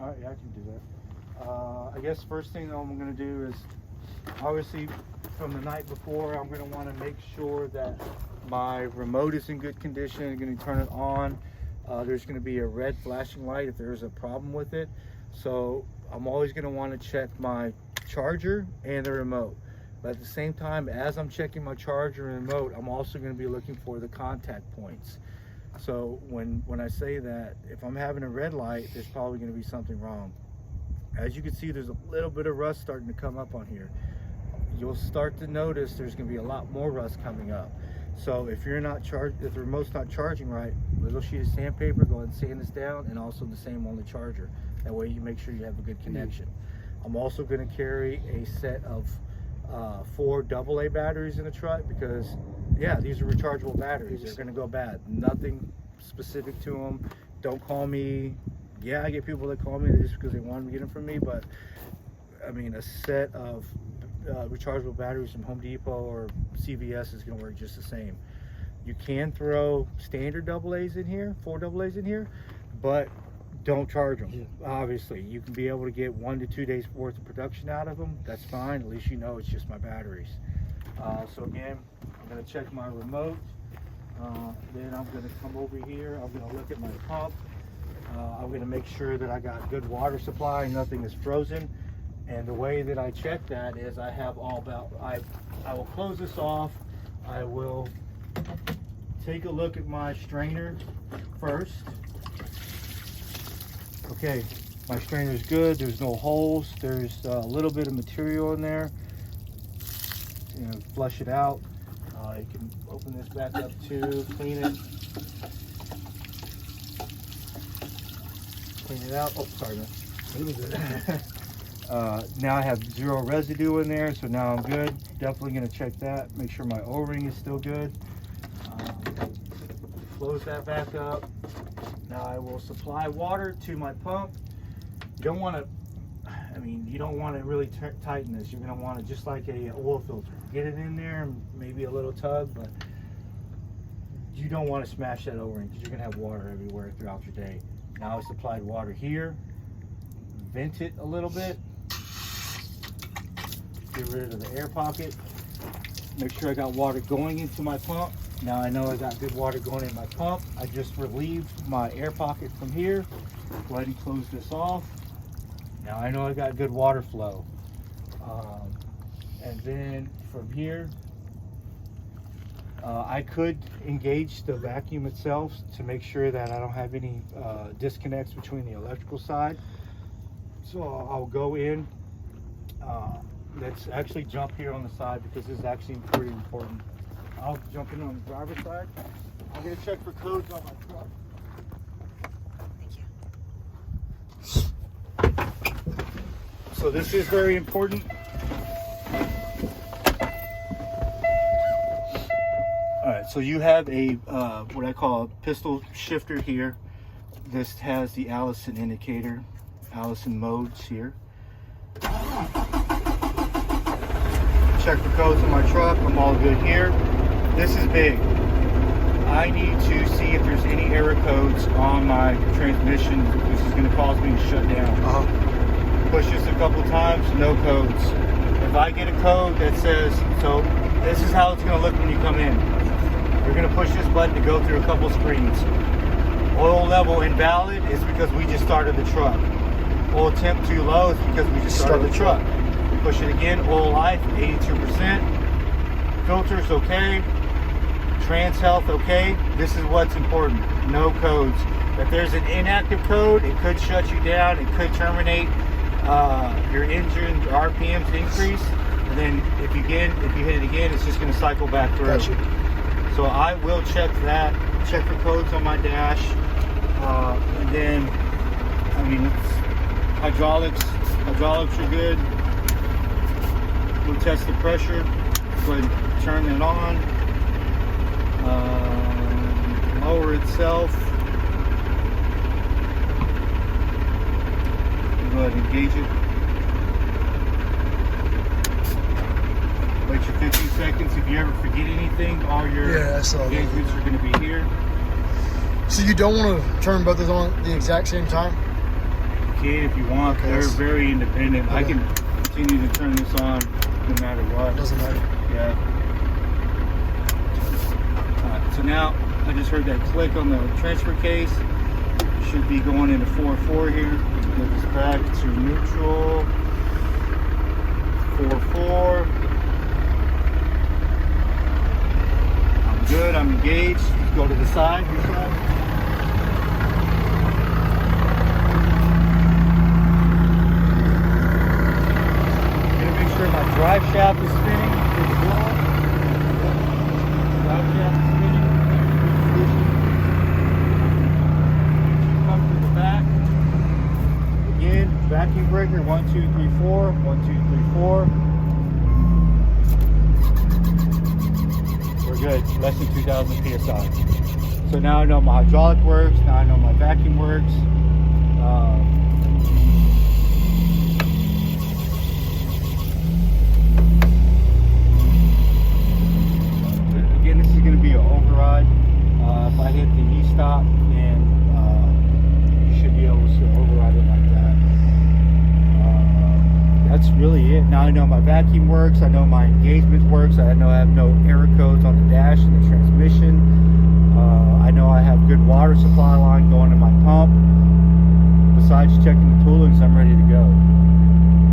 All right, yeah, I can do that. I guess first thing I'm going to do is, obviously, from the night before, I'm going to want to make sure that my remote is in good condition. I'm going to turn it on. There's going to be a red flashing light if there's a problem with it. So I'm always going to want to check my charger and the remote. But at the same time, as I'm checking my charger and remote, I'm also going to be looking for the contact points. So when I say that, if I'm having a red light, there's probably going to be something wrong. As you can see, there's a little bit of rust starting to come up on here. You'll start to notice there's going to be a lot more rust coming up. So if you're not charged, if the remote's not charging right, little sheet of sandpaper, go ahead and sand this down, and also the same on the charger. That way you make sure you have a good connection. I'm also going to carry a set of 4 AA batteries in the truck because, yeah, these are rechargeable batteries. They're going to go bad. Nothing specific to them. Don't call me. Yeah, I get people that call me just because they want to get them from me, but I mean, a set of rechargeable batteries from Home Depot or CVS is going to work just the same. You can throw standard AA's in here, 4 AA's in here, but don't charge them. Obviously, you can be able to get 1 to 2 days worth of production out of them. That's fine. At least you know it's just my batteries. So again, I'm going to check my remote. Then I'm going to come over here. I'm going to look at my pump. I'm going to make sure that I got good water supply, nothing is frozen. And the way that I check that is I have all about, I will close this off. I will take a look at my strainer first. Okay, my strainer is good. There's no holes. There's a little bit of material in there. You know, flush it out. You can open this back up too, clean it. Clean it out. Oh, sorry, man. Now I have 0 residue in there, so now I'm good. Definitely going to check that. Make sure my O-ring is still good. Close that back up. Now I will supply water to my pump. You don't want to, I mean, you don't want to really tighten this. You're going to want to, just like a oil filter, get it in there and maybe a little tug, but you don't want to smash that O-ring because you're going to have water everywhere throughout your day. Now I supplied water here. Vent it a little bit. Get rid of the air pocket. Make sure I got water going into my pump. Now I know I got good water going in my pump. I just relieved my air pocket from here. Go ahead and close this off. Now I know I got good water flow. And then from here, I could engage the vacuum itself to make sure that I don't have any disconnects between the electrical side. So I'll go in. Let's actually jump here on the side because this is actually pretty important. I'll jump in on the driver's side. I'm going to check for codes on my truck. Thank you. So this is very important. Alright, so you have a what I call a pistol shifter here. This has the Allison indicator, Allison modes here. Check for codes on my truck. I'm all good here. This is big. I need to see if there's any error codes on my transmission, which is going to cause me to shut down. Push this a couple times, no codes. If I get a code that says, so this is how it's going to look when you come in. You're going to push this button to go through a couple screens. Oil level invalid is because we just started the truck. Oil temp too low is because we just started the truck. Push it again, oil life 82%. Filters okay. Trans health okay. This is what's important. No codes. If there's an inactive code, it could shut you down. It could terminate your engine RPMs increase. And then if you hit it again, it's just going to cycle back through. Gotcha. So I will check that. Check for codes on my dash. And then, I mean, hydraulics are good. We'll test the pressure. Go ahead and turn it on. Mower itself. Go ahead and engage it. Wait your 15 seconds. If you ever forget anything, all your engagements are going to be here. So you don't want to turn both of those on at the exact same time? kid if you want. Okay. They're very independent. Okay. I can continue to turn this on no matter what. Doesn't matter. Yeah. Alright, so now I just heard that click on the transfer case. Should be going into 4-4 here. Get this back to neutral. 4-4. I'm good. I'm engaged. Go to the side. Your side. Make sure my drive shaft is spinning. Drive shaft is spinning. Come to the back. Again, vacuum breaker. 1, 2, 3, 4. 1, 2, 3, 4. We're good. Less than 2,000 psi. So now I know my hydraulic works. Now I know my vacuum works. Again, this is going to be an override. If I hit the E-stop, then you should be able to override it like that. That's really it. Now I know my vacuum works. I know my engagement works. I know I have no error codes on the dash and the transmission. I know I have good water supply line going to my pump. Besides checking the toolings, I'm ready to go.